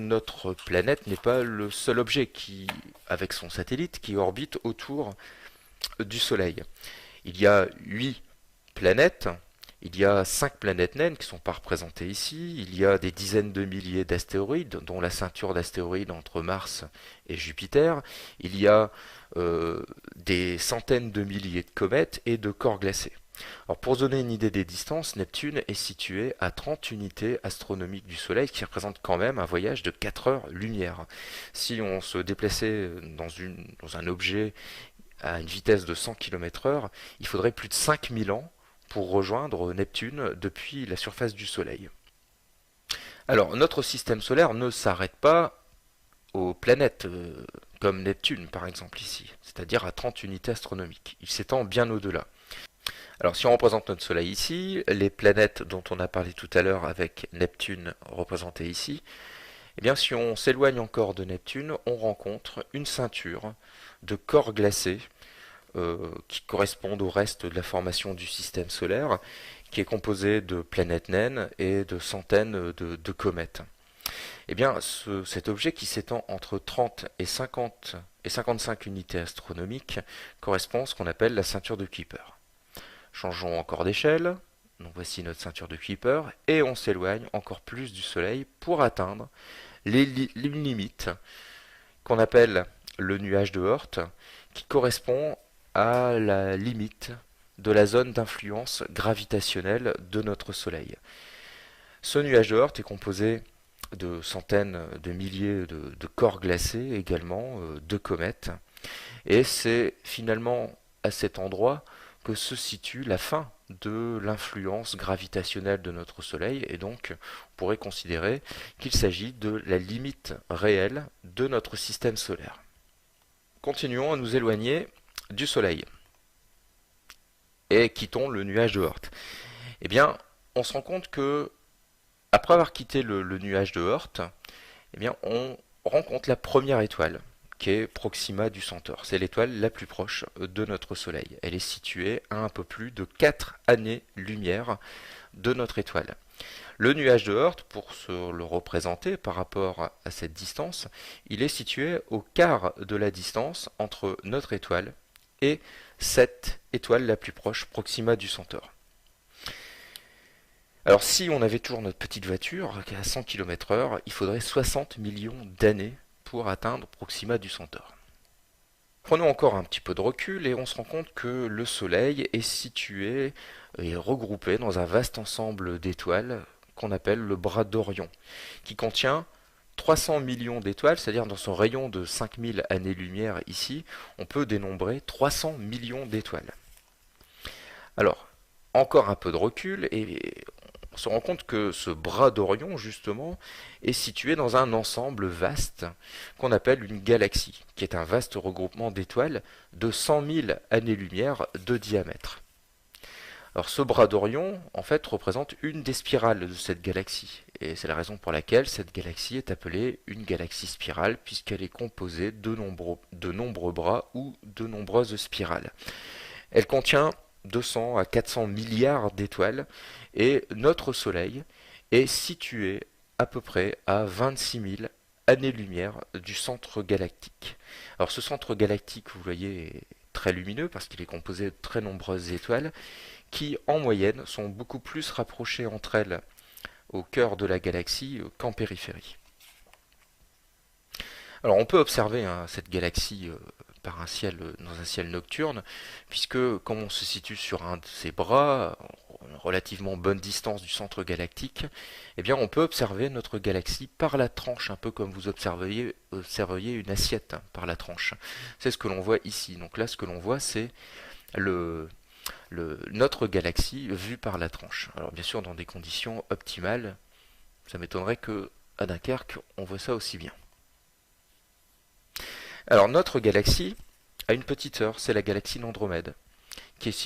notre planète n'est pas le seul objet avec son satellite, qui orbite autour du Soleil. Il y a 8 planètes, il y a 5 planètes naines qui ne sont pas représentées ici, il y a des dizaines de milliers d'astéroïdes, dont la ceinture d'astéroïdes entre Mars et Jupiter, il y a des centaines de milliers de comètes et de corps glacés. Alors pour donner une idée des distances, Neptune est situé à 30 unités astronomiques du Soleil, qui représente quand même un voyage de 4 heures-lumière. Si on se déplaçait dans un objet à une vitesse de 100 km/h, il faudrait plus de 5000 ans pour rejoindre Neptune depuis la surface du Soleil. Alors notre système solaire ne s'arrête pas aux planètes comme Neptune par exemple ici, c'est-à-dire à 30 unités astronomiques. Il s'étend bien au-delà. Alors si on représente notre Soleil ici, les planètes dont on a parlé tout à l'heure avec Neptune représenté ici, eh bien si on s'éloigne encore de Neptune, on rencontre une ceinture de corps glacés qui correspondent au reste de la formation du système solaire, qui est composée de planètes naines et de centaines de comètes. Eh bien cet objet qui s'étend entre 30 et 50 et 55 unités astronomiques correspond à ce qu'on appelle la ceinture de Kuiper. Changeons encore d'échelle, donc voici notre ceinture de Kuiper, et on s'éloigne encore plus du Soleil pour atteindre les limites qu'on appelle le nuage de Oort, qui correspond à la limite de la zone d'influence gravitationnelle de notre Soleil. Ce nuage de Oort est composé de centaines de milliers de corps glacés également, de comètes, et c'est finalement à cet endroit que se situe la fin de l'influence gravitationnelle de notre Soleil, et donc on pourrait considérer qu'il s'agit de la limite réelle de notre système solaire. Continuons à nous éloigner du Soleil et quittons le nuage de Oort. Eh bien, on se rend compte que après avoir quitté le nuage de Oort, eh bien, on rencontre la première étoile, qui est Proxima du Centaure. C'est l'étoile la plus proche de notre Soleil. Elle est située à un peu plus de 4 années-lumière de notre étoile. Le nuage de Oort, pour se le représenter par rapport à cette distance, il est situé au quart de la distance entre notre étoile et cette étoile la plus proche, Proxima du Centaure. Alors si on avait toujours notre petite voiture à 100 km/h, il faudrait 60 millions d'années pour atteindre Proxima du Centaure. Prenons encore un petit peu de recul et on se rend compte que le Soleil est situé et regroupé dans un vaste ensemble d'étoiles qu'on appelle le bras d'Orion, qui contient 300 millions d'étoiles, c'est-à-dire dans son rayon de 5000 années-lumière ici, on peut dénombrer 300 millions d'étoiles. Alors, encore un peu de recul et on se rend compte que ce bras d'Orion, justement, est situé dans un ensemble vaste qu'on appelle une galaxie, qui est un vaste regroupement d'étoiles de 100 000 années-lumière de diamètre. Alors ce bras d'Orion, en fait, représente une des spirales de cette galaxie, et c'est la raison pour laquelle cette galaxie est appelée une galaxie spirale, puisqu'elle est composée de nombreux bras ou de nombreuses spirales. Elle contient 200 à 400 milliards d'étoiles, et notre Soleil est situé à peu près à 26 000 années-lumière du centre galactique. Alors ce centre galactique, vous voyez, est très lumineux parce qu'il est composé de très nombreuses étoiles qui, en moyenne, sont beaucoup plus rapprochées entre elles au cœur de la galaxie qu'en périphérie. Alors on peut observer cette galaxie par dans un ciel nocturne, puisque comme on se situe sur un de ses bras, une relativement bonne distance du centre galactique, eh bien on peut observer notre galaxie par la tranche, un peu comme vous observeriez une assiette par la tranche. C'est ce que l'on voit ici. Donc là, ce que l'on voit, c'est notre galaxie vue par la tranche. Alors bien sûr, dans des conditions optimales, ça m'étonnerait que à Dunkerque, on voit ça aussi bien. Alors notre galaxie a une petite sœur, c'est la galaxie d'Andromède, qui est située